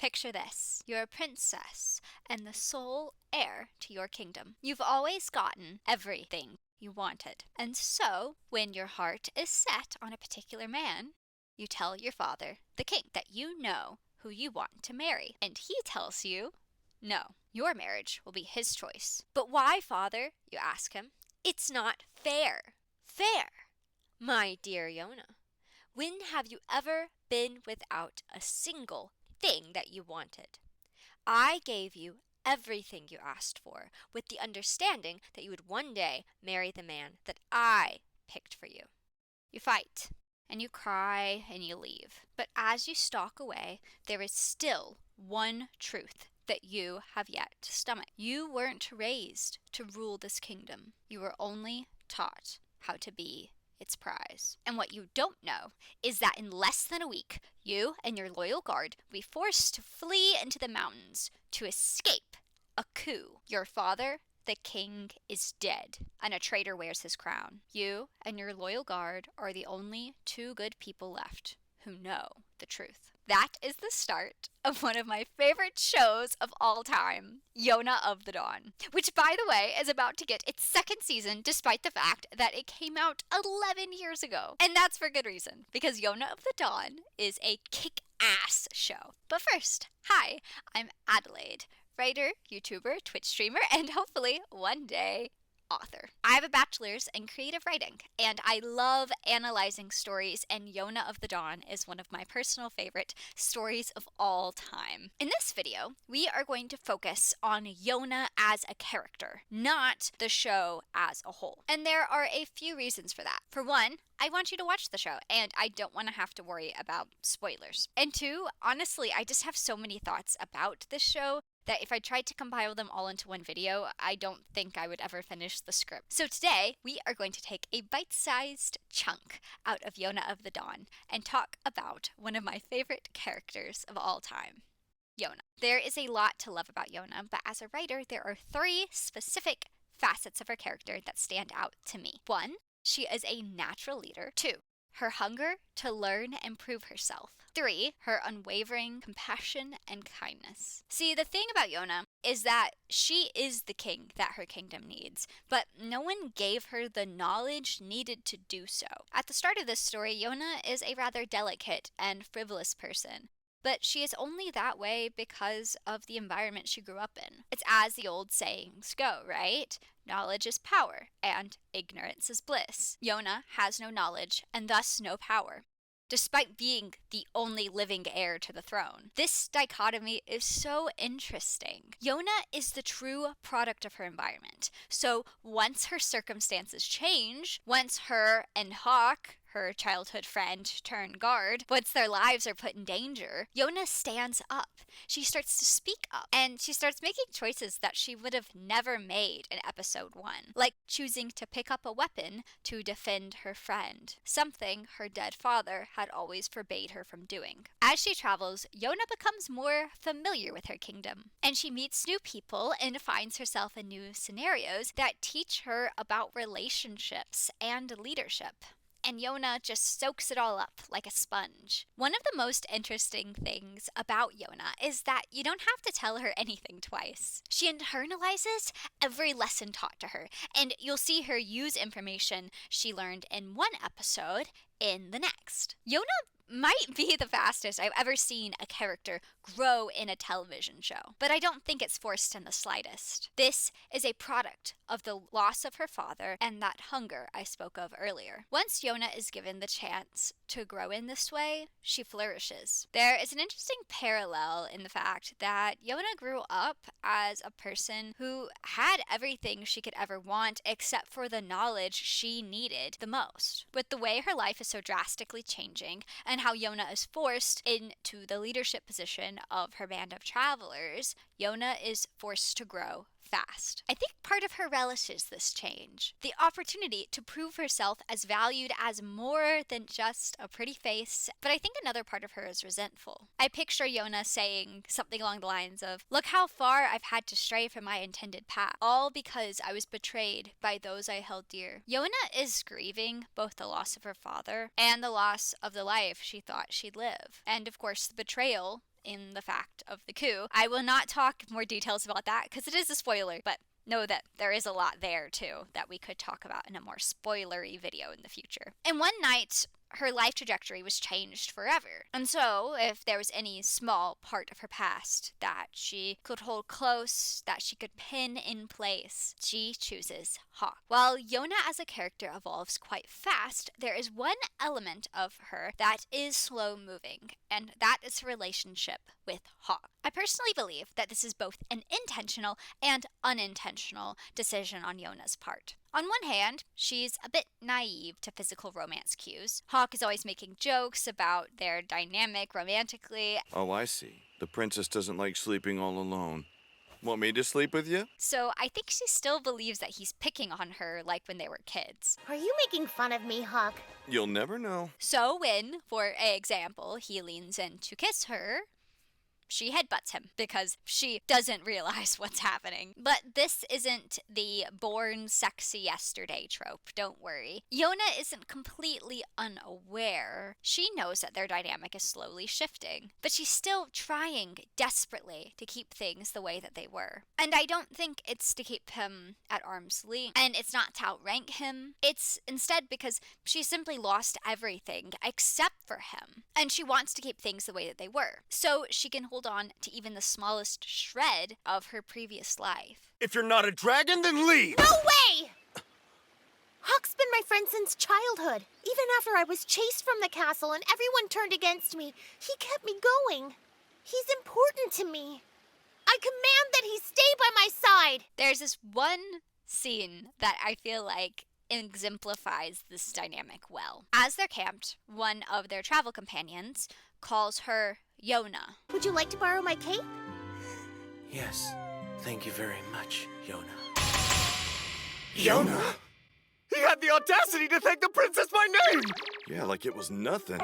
Picture this. You're a princess and the sole heir to your kingdom. You've always gotten everything you wanted. And so, when your heart is set on a particular man, you tell your father, the king, that you know who you want to marry. And he tells you, no, your marriage will be his choice. But why, father? You ask him. It's not fair. Fair? My dear Yona, when have you ever been without a single thing that you wanted? I gave you everything you asked for, with the understanding that you would one day marry the man that I picked for you. You fight, and you cry, and you leave. But as you stalk away, there is still one truth that you have yet to stomach. You weren't raised to rule this kingdom. You were only taught how to be its prize. And what you don't know is that in less than a week, you and your loyal guard will be forced to flee into the mountains to escape a coup. Your father, the king, is dead, and a traitor wears his crown. You and your loyal guard are the only two good people left who know the truth. That is the start of one of my favorite shows of all time, Yona of the Dawn, which, by the way, is about to get its second season despite the fact that it came out 11 years ago. And that's for good reason, because Yona of the Dawn is a kick-ass show. But first, hi, I'm Adelaide, writer, YouTuber, Twitch streamer, and hopefully one day author. I have a bachelor's in creative writing, and I love analyzing stories, and Yona of the Dawn is one of my personal favorite stories of all time. In this video, we are going to focus on Yona as a character, not the show as a whole. And there are a few reasons for that. For one, I want you to watch the show, and I don't want to have to worry about spoilers. And two, honestly, I just have so many thoughts about this show that if I tried to compile them all into one video, I don't think I would ever finish the script. So today, we are going to take a bite-sized chunk out of Yona of the Dawn and talk about one of my favorite characters of all time, Yona. There is a lot to love about Yona, but as a writer, there are three specific facets of her character that stand out to me. One, she is a natural leader. Two, her hunger to learn and prove herself. 3, her unwavering compassion and kindness. See, the thing about Yona is that she is the king that her kingdom needs, but no one gave her the knowledge needed to do so. At the start of this story, Yona is a rather delicate and frivolous person, but she is only that way because of the environment she grew up in. It's as the old sayings go, right? Knowledge is power, and ignorance is bliss. Yona has no knowledge, and thus no power, despite being the only living heir to the throne. This dichotomy is so interesting. Yona is the true product of her environment. So once her circumstances change, once her and Hawk, her childhood friend turned guard, once their lives are put in danger, Yona stands up. She starts to speak up, and she starts making choices that she would have never made in episode 1, like choosing to pick up a weapon to defend her friend, something her dead father had always forbade her from doing. As she travels, Yona becomes more familiar with her kingdom, and she meets new people and finds herself in new scenarios that teach her about relationships and leadership. And Yona just soaks it all up like a sponge. One of the most interesting things about Yona is that you don't have to tell her anything twice. She internalizes every lesson taught to her, and you'll see her use information she learned in one episode in the next. Yona might be the fastest I've ever seen a character grow in a television show, but I don't think it's forced in the slightest. This is a product of the loss of her father and that hunger I spoke of earlier. Once Yona is given the chance to grow in this way, she flourishes. There is an interesting parallel in the fact that Yona grew up as a person who had everything she could ever want except for the knowledge she needed the most. With the way her life is so drastically changing and how Yona is forced into the leadership position of her band of travelers, Yona is forced to grow fast. I think part of her relishes this change, the opportunity to prove herself as valued as more than just a pretty face, but I think another part of her is resentful. I picture Yona saying something along the lines of, "Look how far I've had to stray from my intended path, all because I was betrayed by those I held dear." Yona is grieving both the loss of her father and the loss of the life she thought she'd live. And of course, the betrayal in the fact of the coup. I will not talk more details about that because it is a spoiler, but know that there is a lot there too that we could talk about in a more spoilery video in the future. And one night, her life trajectory was changed forever. And so, if there was any small part of her past that she could hold close, that she could pin in place, she chooses Hawk. While Yona as a character evolves quite fast, there is one element of her that is slow moving, and that is her relationship with Hawk. I personally believe that this is both an intentional and unintentional decision on Yona's part. On one hand, she's a bit naive to physical romance cues. Hawk is always making jokes about their dynamic romantically. Oh, I see. The princess doesn't like sleeping all alone. Want me to sleep with you? So I think she still believes that he's picking on her like when they were kids. Are you making fun of me, Hawk? You'll never know. So when, for example, he leans in to kiss her, she headbutts him because she doesn't realize what's happening. But this isn't the born sexy yesterday trope, don't worry. Yona isn't completely unaware. She knows that their dynamic is slowly shifting, but she's still trying desperately to keep things the way that they were. And I don't think it's to keep him at arm's length, and it's not to outrank him. It's instead because she simply lost everything except for him, and she wants to keep things the way that they were, so she can hold on to even the smallest shred of her previous life. If you're not a dragon, then leave! No way! Hawk's been my friend since childhood. Even after I was chased from the castle and everyone turned against me, he kept me going. He's important to me. I command that he stay by my side. There's this one scene that I feel like exemplifies this dynamic well. As they're camped, one of their travel companions calls her Yona. Would you like to borrow my cape? Yes, thank you very much, Yona. Yona? He had the audacity to thank the princess by name! Yeah, like it was nothing.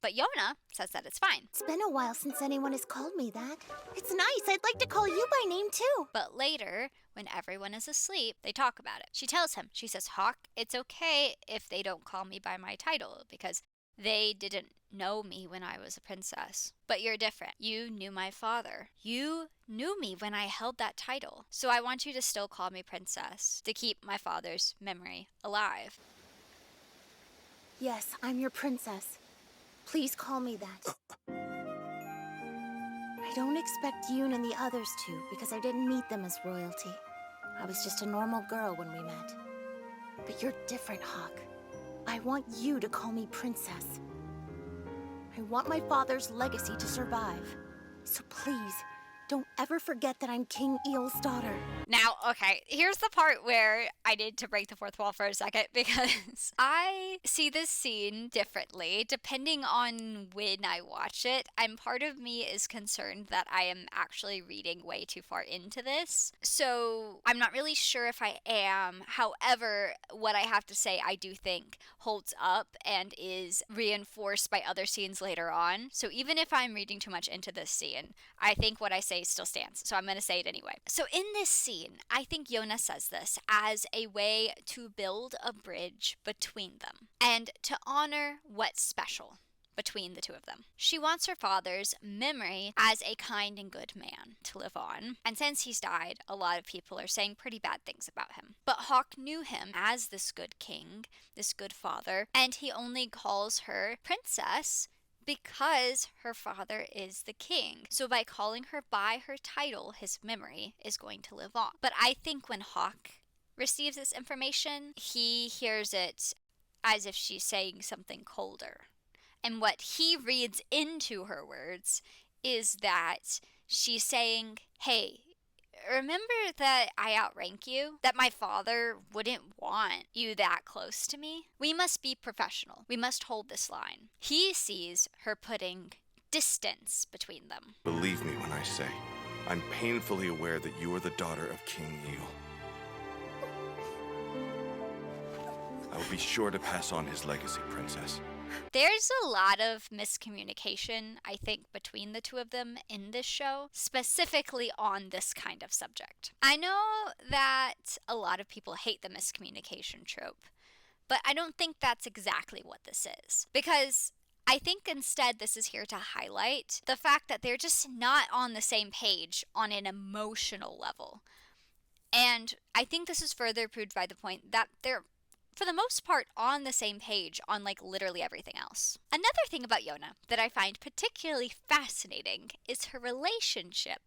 But Yona says that it's fine. It's been a while since anyone has called me that. It's nice. I'd like to call you by name too. But later, when everyone is asleep, they talk about it. She tells him, she says, Hawk, it's okay if they don't call me by my title because they didn't know me when I was a princess. But you're different. You knew my father. You knew me when I held that title. So I want you to still call me princess to keep my father's memory alive. Yes, I'm your princess. Please call me that. I don't expect Yoon and the others to, because I didn't meet them as royalty. I was just a normal girl when we met. But you're different, Hawk. I want you to call me princess. I want my father's legacy to survive. So please, don't ever forget that I'm King Eel's daughter. Now, okay, here's the part where I need to break the fourth wall for a second because I see this scene differently depending on when I watch it. And part of me is concerned that I am actually reading way too far into this. So I'm not really sure if I am. However, what I have to say I do think holds up and is reinforced by other scenes later on. So even if I'm reading too much into this scene, I think what I say still stands. So I'm going to say it anyway. So in this scene, I think Yona says this as a way to build a bridge between them and to honor what's special between the two of them. She wants her father's memory as a kind and good man to live on. And since he's died, a lot of people are saying pretty bad things about him. But Hawk knew him as this good king, this good father, and he only calls her princess because her father is the king. So by calling her by her title, his memory is going to live on. But I think when Hawk receives this information, he hears it as if she's saying something colder. And what he reads into her words is that she's saying, hey, remember that I outrank you? That my father wouldn't want you that close to me? We must be professional. We must hold this line. He sees her putting distance between them. Believe me when I say, I'm painfully aware that you are the daughter of King Eel. I will be sure to pass on his legacy, princess. There's a lot of miscommunication, I think, between the two of them in this show, specifically on this kind of subject. I know that a lot of people hate the miscommunication trope, but I don't think that's exactly what this is. Because I think instead this is here to highlight the fact that they're just not on the same page on an emotional level. And I think this is further proved by the point that they're, for the most part, on the same page on like literally everything else. Another thing about Yona that I find particularly fascinating is her relationship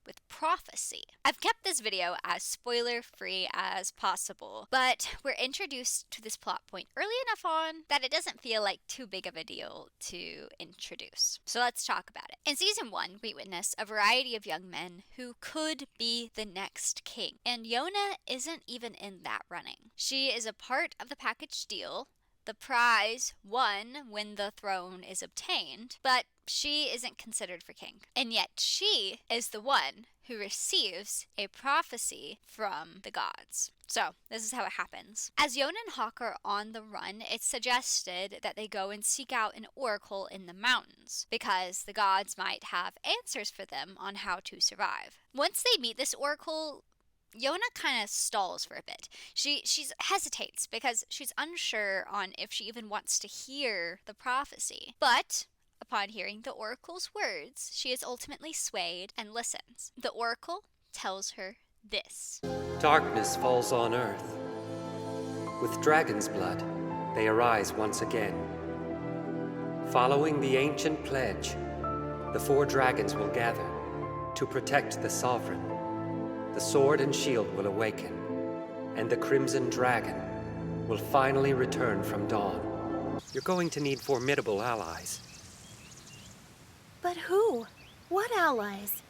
with prophecy. I've kept this video as spoiler-free as possible, but we're introduced to this plot point early enough on that it doesn't feel like too big of a deal to introduce. So let's talk about it. In season 1, we witness a variety of young men who could be the next king, and Yona isn't even in that running. She is a part of the package deal, the prize won when the throne is obtained, but she isn't considered for king. And yet she is the one who receives a prophecy from the gods. So, this is how it happens. As Yona and Hawk are on the run, it's suggested that they go and seek out an oracle in the mountains, because the gods might have answers for them on how to survive. Once they meet this oracle, Yona kind of stalls for a bit. She hesitates because she's unsure on if she even wants to hear the prophecy. But upon hearing the oracle's words, she is ultimately swayed and listens. The oracle tells her this. Darkness falls on earth. With dragon's blood, they arise once again. Following the ancient pledge, the 4 dragons will gather to protect the sovereign. The sword and shield will awaken, and the crimson dragon will finally return from dawn. You're going to need formidable allies. But who? What allies?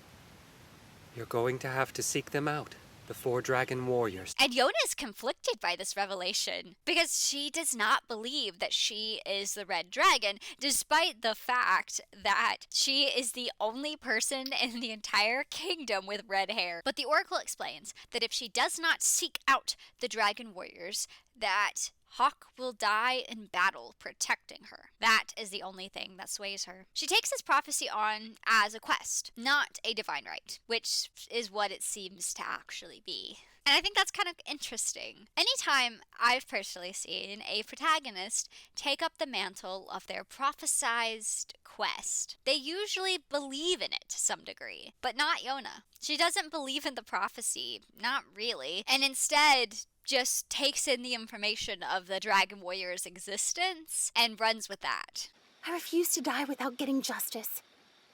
You're going to have to seek them out, the 4 dragon warriors. And Yona is conflicted by this revelation because she does not believe that she is the red dragon, despite the fact that she is the only person in the entire kingdom with red hair. But the oracle explains that if she does not seek out the dragon warriors, that Hawk will die in battle protecting her. That is the only thing that sways her. She takes this prophecy on as a quest, not a divine right, which is what it seems to actually be. And I think that's kind of interesting. Anytime I've personally seen a protagonist take up the mantle of their prophesized quest, they usually believe in it to some degree, but not Yona. She doesn't believe in the prophecy, not really, and instead just takes in the information of the Dragon Warrior's existence and runs with that. I refuse to die without getting justice,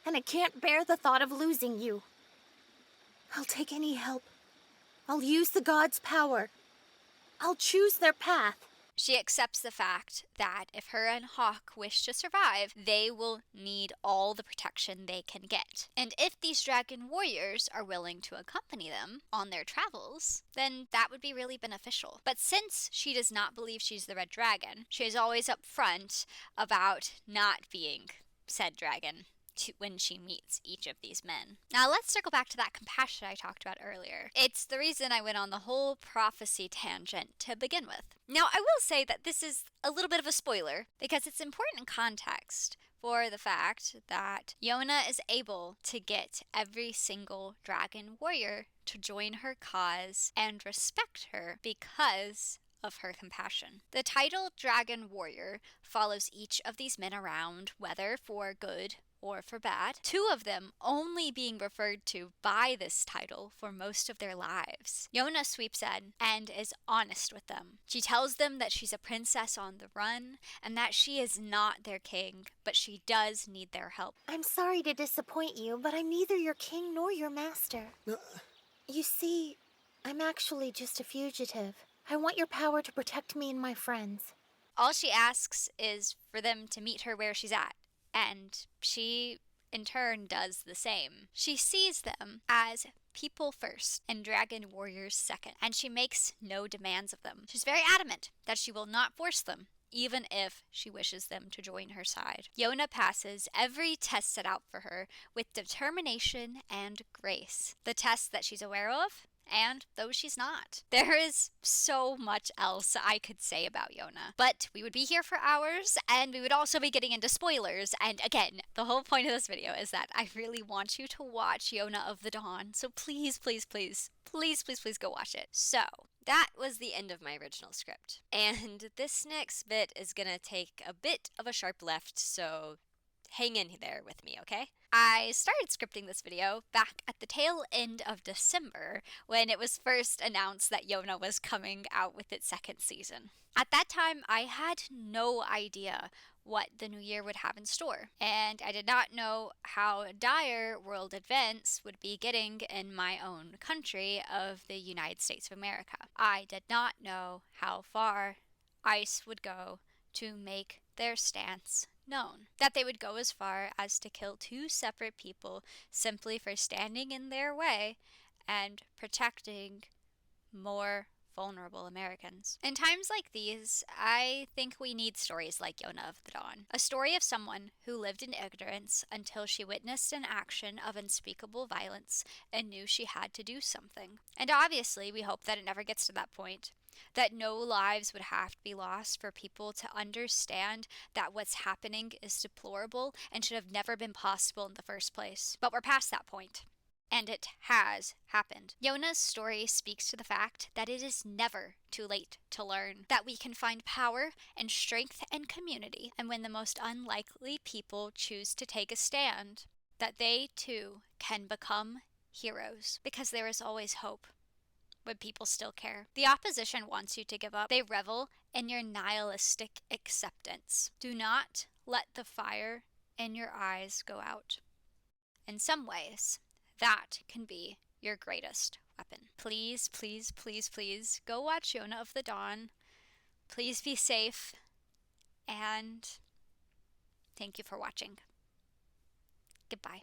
and I can't bear the thought of losing you. I'll take any help. I'll use the gods' power. I'll choose their path. She accepts the fact that if her and Hawk wish to survive, they will need all the protection they can get. And if these dragon warriors are willing to accompany them on their travels, then that would be really beneficial. But since she does not believe she's the red dragon, she is always upfront about not being said dragon when she meets each of these men. Now let's circle back to that compassion I talked about earlier. It's the reason I went on the whole prophecy tangent to begin with. Now I will say that this is a little bit of a spoiler because it's important context for the fact that Yona is able to get every single dragon warrior to join her cause and respect her because of her compassion. The title Dragon Warrior follows each of these men around, whether for good or for bad, 2 of them only being referred to by this title for most of their lives. Yona sweeps in and is honest with them. She tells them that she's a princess on the run and that she is not their king, but she does need their help. I'm sorry to disappoint you, but I'm neither your king nor your master. You see, I'm actually just a fugitive. I want your power to protect me and my friends. All she asks is for them to meet her where she's at. And she, in turn, does the same. She sees them as people first and dragon warriors second, and she makes no demands of them. She's very adamant that she will not force them, even if she wishes them to join her side. Yona passes every test set out for her with determination and grace. The tests that she's aware of, and those she's not. There is so much else I could say about Yona, but we would be here for hours, and we would also be getting into spoilers, and again, the whole point of this video is that I really want you to watch Yona of the Dawn, so please, please, please, please, please, please go watch it. So, That was the end of my original script. And this next bit is gonna take a bit of a sharp left, so hang in there with me, okay? I started scripting this video back at the tail end of December when it was first announced that Yona was coming out with its second season. At that time, I had no idea what the new year would have in store, and I did not know how dire world events would be getting in my own country of the United States of America. I did not know how far ICE would go to make their stance known. That they would go as far as to kill two separate people simply for standing in their way and protecting more vulnerable Americans. In times like these, I think we need stories like Yona of the Dawn. A story of someone who lived in ignorance until she witnessed an action of unspeakable violence and knew she had to do something. And obviously, we hope that it never gets to that point. That no lives would have to be lost for people to understand that what's happening is deplorable and should have never been possible in the first place. But we're past that point. And it has happened. Yona's story speaks to the fact that it is never too late to learn, that we can find power and strength and community, and when the most unlikely people choose to take a stand, that they too can become heroes, because there is always hope when people still care. The opposition wants you to give up. They revel in your nihilistic acceptance. Do not let the fire in your eyes go out. In some ways, that can be your greatest weapon. Please, please, please, please go watch Yona of the Dawn. Please be safe. And thank you for watching. Goodbye.